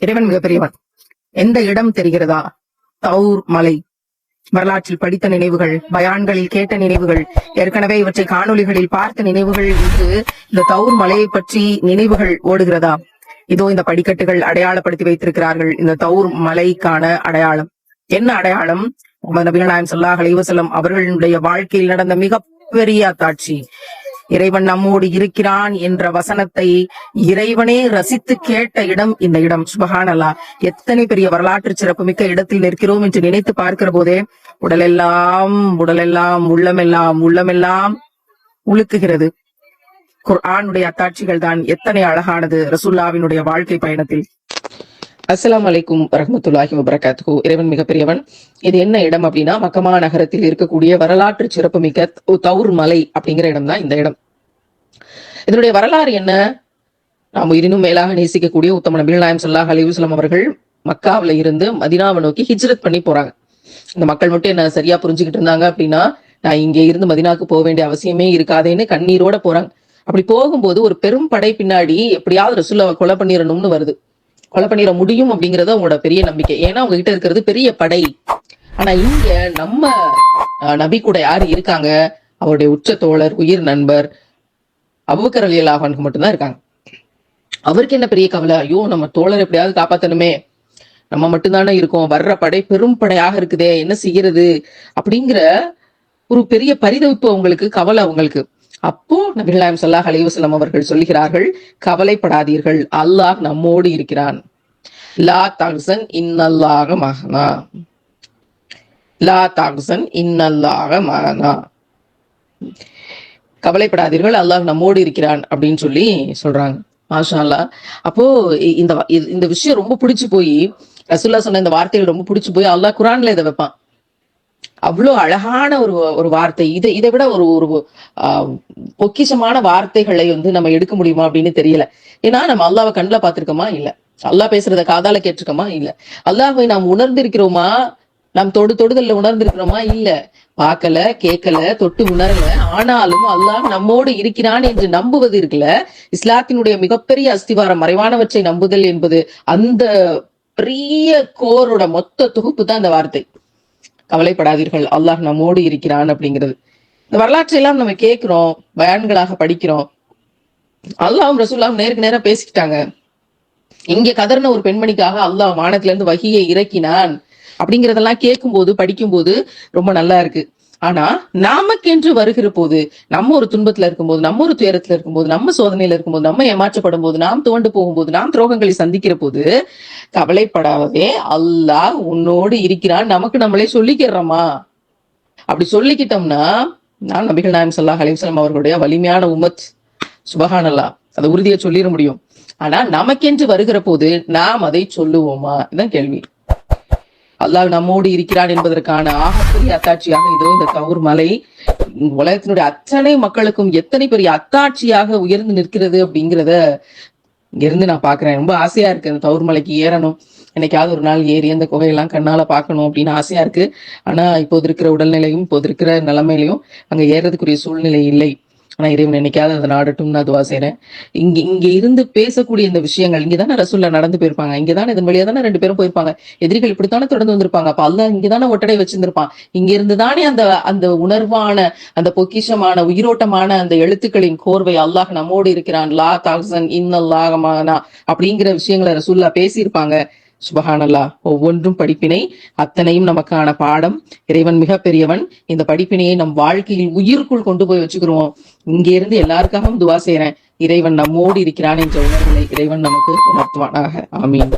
இறைவன் மிகப்பெரியவன். எந்த இடம் தெரிகிறதா? தௌர் மலை. வரலாற்றில் படித்த நினைவுகள், பயான்களில் கேட்ட நினைவுகள், ஏற்கனவே இவற்றை காணொளிகளில் பார்த்த நினைவுகள் என்று இந்த தௌர் மலையை பற்றி நினைவுகள் ஓடுகிறதா? இதோ இந்த படிக்கட்டுகள் அடையாளப்படுத்தி வைத்திருக்கிறார்கள். இந்த தௌர் மலைக்கான அடையாளம் என்ன? அடையாளம் நபிகள் நாயகம் ஸல்லல்லாஹு அலைஹி வஸல்லம் அவர்களுடைய வாழ்க்கையில் நடந்த மிகப்பெரிய அத்தாட்சி. இறைவன் நம்மோடு இருக்கிறான் என்ற வசனத்தை இறைவனே ரசித்து கேட்ட இடம் இந்த இடம். சுப்ஹானல்லாஹ், எத்தனை பெரிய வரலாற்று சிறப்புமிக்க இடத்தில் நிற்கிறோம் என்று நினைத்து பார்க்கிற போதே உடலெல்லாம் உள்ளமெல்லாம் உழுக்குகிறது. குர்ஆனுடைய அத்தாட்சிகள் தான் எத்தனை அழகானது ரசூலுல்லாஹ்வினுடைய வாழ்க்கை பயணத்தில். அஸ்ஸலாமு அலைக்கும் வரஹ்மத்துல்லாஹி வபரகாத்துஹு. இறைவன் மிகப்பெரியவன். இது என்ன இடம் அப்படின்னா, மக்கமா நகரத்தில் இருக்கக்கூடிய வரலாற்று சிறப்புமிக்க தௌர் மலை அப்படிங்கிற இடம் தான் இந்த இடம். இதனுடைய வரலாறு என்ன? நாம் இன்னும் மேலாக நேசிக்கக்கூடிய உத்தம நபிகள் நாயகம் ஸல்லல்லாஹு அலைஹி வஸல்லம் அவர்கள் மக்காவில இருந்து மதீனாவை நோக்கி ஹிஜ்ரத் பண்ணி போறாங்க. இந்த மக்கள் மட்டும் என்ன சரியா புரிஞ்சுக்கிட்டு இருந்தாங்க அப்படின்னா, நான் இங்கே இருந்து மதீனாவுக்கு போக வேண்டிய அவசியமே இருக்காதேன்னு கண்ணீரோட போறாங்க. அப்படி போகும்போது ஒரு பெரும் படை பின்னாடி எப்படியாவது ரசூலுல்லாஹ்வை கொலை பண்ணிடணும்னு வருது. கொலை பண்ணிட முடியும் அப்படிங்கறது அவங்களோட பெரிய நம்பிக்கை. ஏன்னா அவங்க கிட்ட இருக்கிறது பெரிய படை. ஆனா இங்க நம்ம நபி கூட யாரு இருக்காங்க? அவருடைய உச்ச தோழர், உயிர் நண்பர் அபூபக்கர் ரலியல்லாஹு அன்ஹு மட்டும்தான் இருக்காங்க. அவருக்கு என்ன பெரிய கவலை? ஐயோ, நம்ம தோழர் எப்படியாவது காப்பாத்தணுமே, நம்ம மட்டும்தானே இருக்கோம், வர்ற படை பெரும் படையாக இருக்குதே, என்ன செய்யறது அப்படிங்கிற ஒரு பெரிய பரிதவிப்பு அவங்களுக்கு, கவலை அவங்களுக்கு. அப்போ நபிகள் நாயகம் ஸல்லல்லாஹு அலைஹி வஸல்லம் அவர்கள் சொல்லுகிறார்கள், கவலைப்படாதீர்கள், அல்லாஹ் நம்மோடு இருக்கிறான். லா தஹ்சன் இன்னல்லாஹ மஅனா, லா தஹ்சன் இன்னல்லாஹ மஅனா, கவலைப்படாதீர்கள், அல்லாஹ் நம்மோடு இருக்கிறான் அப்படின்னு சொல்லி சொல்றாங்க. மாஷா அல்லாஹ். அப்போ இந்த விஷயம் ரொம்ப பிடிச்சு போய், ரசூலுல்லாஹ் சொன்ன இந்த வார்த்தைகள் ரொம்ப பிடிச்சு போய் அல்லாஹ் குர்ஆன்ல இதை வைப்பான். அவ்வளவு அழகான ஒரு வார்த்தை. இதை விட ஒரு பொக்கிஷமான வார்த்தைகளை நம்ம எடுக்க முடியுமா அப்படின்னு தெரியல. ஏன்னா நம்ம அல்லாஹ்வை கண்ணுல பார்த்திருக்கோமா? இல்ல. அல்லாஹ் பேசுறத காதால கேட்டிருக்கோமா? இல்ல. அல்லாஹ்வை நாம் உணர்ந்திருக்கிறோமா? நாம் தொடுதல்ல உணர்ந்திருக்கிறோமா? இல்ல. பார்க்கல, கேட்கல, தொட்டு உணரல. ஆனாலும் அல்லாஹ் நம்மோடு இருக்கிறான் என்று நம்புவது இருக்குல்ல, இஸ்லாத்தினுடைய மிகப்பெரிய அஸ்திவாரம். மறைவானவற்றை நம்புதல் என்பது அந்த பெரிய கோரோட மொத்த தொகுப்பு தான் இந்த வார்த்தை. கவலைப்படாதீர்கள், அல்லாஹ் நம்மோடு இருக்கிறான் அப்படிங்கிறது. இந்த வரலாற்றை எல்லாம் நம்ம கேட்கிறோம், பயான்களாக படிக்கிறோம். அல்லாஹ்வும் ரசூலுல்லாஹ்வும் நேருக்கு நேரா பேசிக்கிட்டாங்க. இங்க கதர்ன ஒரு பெண்மணிக்காக அல்லாஹ் வானத்துல இருந்து வஹியை இறக்கினான் அப்படிங்கறதெல்லாம் கேட்கும்போது, படிக்கும்போது ரொம்ப நல்லா இருக்கு. ஆனா நமக்கென்று வருகிற போது, நம்ம ஒரு துன்பத்துல இருக்கும்போது, நம்ம ஒரு துயரத்துல இருக்கும்போது, நம்ம சோதனையில இருக்கும்போது, நம்ம ஏமாற்றப்படும் போது, நாம் துவண்டு போகும்போது, நாம் துரோகங்களை சந்திக்கிற போது, கவலைப்படாதே, அல்லாஹ் உன்னோடு இருக்கிறான் நமக்கு நம்மளே சொல்லிக்கிறோமா? அப்படி சொல்லிக்கிட்டோம்னா நான் நபிகள் நாயகம் ஸல்லல்லாஹு அலைஹி வஸல்லம் அவர்களுடைய வலிமையான உம்மத். சுப்ஹானல்லாஹ், அதை உறுதியை சொல்லிட முடியும். ஆனா நமக்கென்று வருகிற போது நாம் அதை சொல்லுவோமா? இதுதான் கேள்வி. அல்லாஹ் நம்மோடு இருக்கிறான் என்பதற்கான ஆகப்பெரிய அத்தாட்சியாக இதோ இந்த தௌர் மலை உலகத்தினுடைய அத்தனை மக்களுக்கும் எத்தனை பெரிய அத்தாட்சியாக உயர்ந்து நிற்கிறது அப்படிங்கிறத இங்க இருந்து நான் பாக்குறேன். ரொம்ப ஆசையா இருக்கு அந்த தௌர் மலைக்கு ஏறணும். என்னைக்காவது ஒரு நாள் ஏறி அந்த குகையெல்லாம் கண்ணால பாக்கணும் அப்படின்னு ஆசையா இருக்கு. ஆனா இப்போது இருக்கிற உடல்நிலையும் இப்போது இருக்கிற நிலைமையிலையும் அங்க ஏறதுக்குரிய சூழ்நிலை இல்லை. ஆனா இறைவன் என்னைக்காவது அதை நாடட்டும் நான் துவா செய்றேன். இங்க இருந்து பேசக்கூடிய இந்த விஷயங்கள், இங்கதானே ரசூலுல்லாஹ் நடந்து போயிருப்பாங்க, இங்கதானே இதன் வழியா தானே 2 பேரும் போயிருப்பாங்க. எதிரிகள் இப்படித்தானே தொடர்ந்து வந்திருப்பாங்க. அப்ப அல்லாஹ் இங்கதானே ஒட்டடை வச்சிருந்திருப்பான். இங்க இருந்துதானே அந்த உணர்வான, அந்த பொக்கிஷமான, உயிரோட்டமான அந்த எழுத்துக்களின் கோர்வை அல்லாஹ் நம்மோடு இருக்கிறான், லா தஹ்சன் இன்னல்லாஹ மஅனா அப்படிங்கிற விஷயங்களை ரசூலுல்லாஹ் பேசியிருப்பாங்க. சுபஹானல்லாஹ். ஒவ்வொன்றும் படிப்பினை, அத்தனையும் நமக்கான பாடம். இறைவன் மிக பெரியவன். இந்த படிப்பினையை நம் வாழ்க்கையில் உயிருக்குள் கொண்டு போய் வச்சுக்கிறோம். இங்க இருந்து எல்லாருக்காகவும் துவா செய்றேன். இறைவன் நம்மோடு இருக்கிறான் என்ற உணர்வுகளை இறைவன் நமக்கு உணர்த்துவானாக. ஆமீன்.